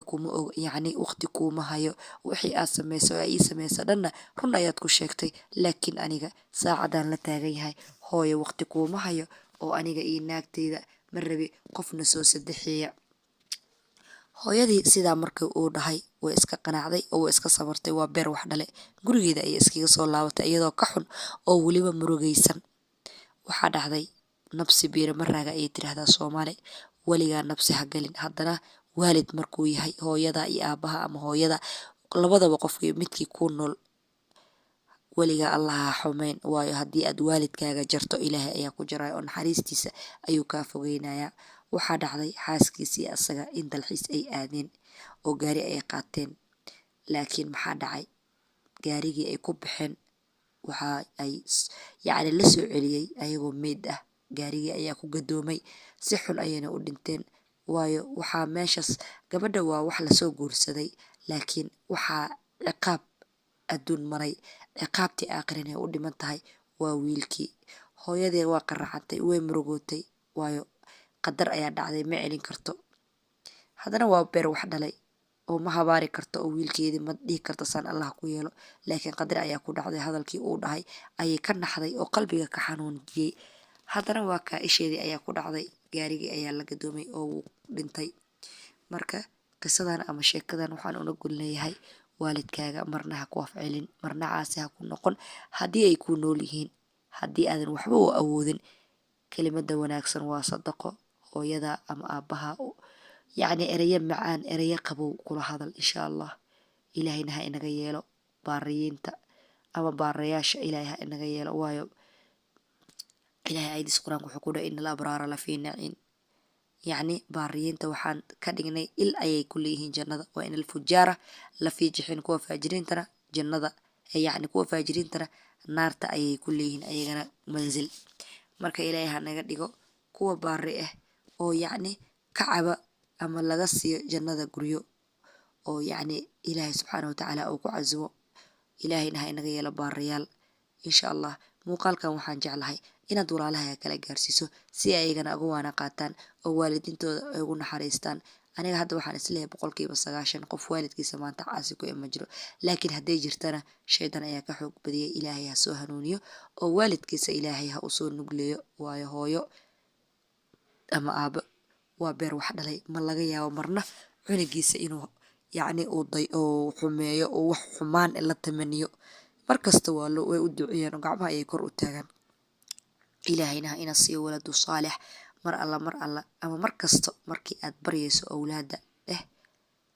kuma og yacni waqti kuma hayo wixii aad samayso oo ii samayso dhanna run ayaad ku sheegtay laakiin aniga saacadaan la taagan yahay hooyo waqti kuma hayo oo aniga iyo naagteyda ma rabi qofna soo saddexeeya hooyadii sidaa markii uu dhahay way iska qanacday oo way iska sabartay waa beer wax dhale gurigeeda ayay iskaga soo laabatay iyadoo ka xun oo weliba murugaysan waxaa dhacday nabsi biira maraaga ayay tiraahdaa Soomaali weligaa nabsi ha galin haddana waalid markuu yahay hooyada iyo aabaha ama hooyada labadaba qofkii midkii ku nool weligaa Allah ha xumeyn waayo haddii aad waalidkaaga jarto ilaahay ayaa ku jaray oo naxariistiisa ayuu kaa fogeynayaa waxaa dhacday xaaskiisii asaga in dalxiis ay aadeen oo gaari ay qaateen laakiin maxaa dhacay gaarigii ay ku baxeen waxa ay yacni la soo celiyay ayagoo meed ah gaarigii ayaa ku gadoomay si xun ayayna u dhinteen waayo waxaa meeshaas gabadha waa wax la soo guursaday laakiin waxaa ciqaab adduun maray ciqaabtii aakhirina u dhiman tahay waa wiilkii hooyadee waa qaracantay way murugootay waayo qadar ayaa dhacday ma celin karto haddana waa beer wax dhalay oo ma habaari karto oo wiilkeedii ma dhihi karto saan Allah ku yeelo laakiin qadar ayaa ku dhacday hadalkii uu dhahay ayay ka naxday oo qalbiga ka xanuunjiyay haddana waa ka isheedii ayaa ku dhacday gaarigii ayaa la gadoomay oo uu dhintay marka qisadan ama sheekadan waxaan una gulnayahay waalidkaaga marna ha ku afcelin marna caasi ha ku noqon haddii ay ku nool yihiin haddii aadan waxba u awoodin kelimada wanaagsan waa sadaqo hooyada ama aabaha yacni erayo macaan erayo qabow kula hadal insha Allah ilaahayna ha inaga yeelo baariyiinta ama baarayaasha ilaahay ha inaga yeelo waayo ilaahay aayadiis quraanka wuxuu ku dhahay innal abraara la fii naciim yacni baariyiinta waxaan ka dhignay il ayay ku leeyihiin jannada waa inal fujaara la fii jixin kuwa faajiriintana jannada yacni kuwa faajiriintana naarta ayay ku leeyihiin ayagana manzil marka ilaahay ha naga dhigo kuwa baari ah oo yacni kacaba ama laga siiyo jannada guryo oo yacni ilaahay subxaanahu watacaala uu ku casumo ilaahayna ha inaga yeelo baarayaal insha Allah muuqaalkan waxaan jeclahay inaad walaalaha kala gaarsiiso si ay ayagana uga waana qaataan oo waalidiintooda ay ugu naxariistaan aniga hadda waxaan isleeyahay 90% qof waalidkiisa maanta caasi ku ima jiro laakiin hadday jirtana shaydan ayaa ka xoog badiyay ilaahay ha soo hanuuniyo oo waalidkiisa ilaahay ha u soo nugleeyo waayo hooyo ama aaba waa beer wax dhalay ma laga yaabo marna cunugiisa inuu yacni uu xumeeyo oo wax xumaan la tamaniyo markasta waa way u duceeyaan oo gacmaha ay kor u taagaan ilaahayna ina siiyo waladu saalix mar alla ama mar kasto markii aad baryayso awlaada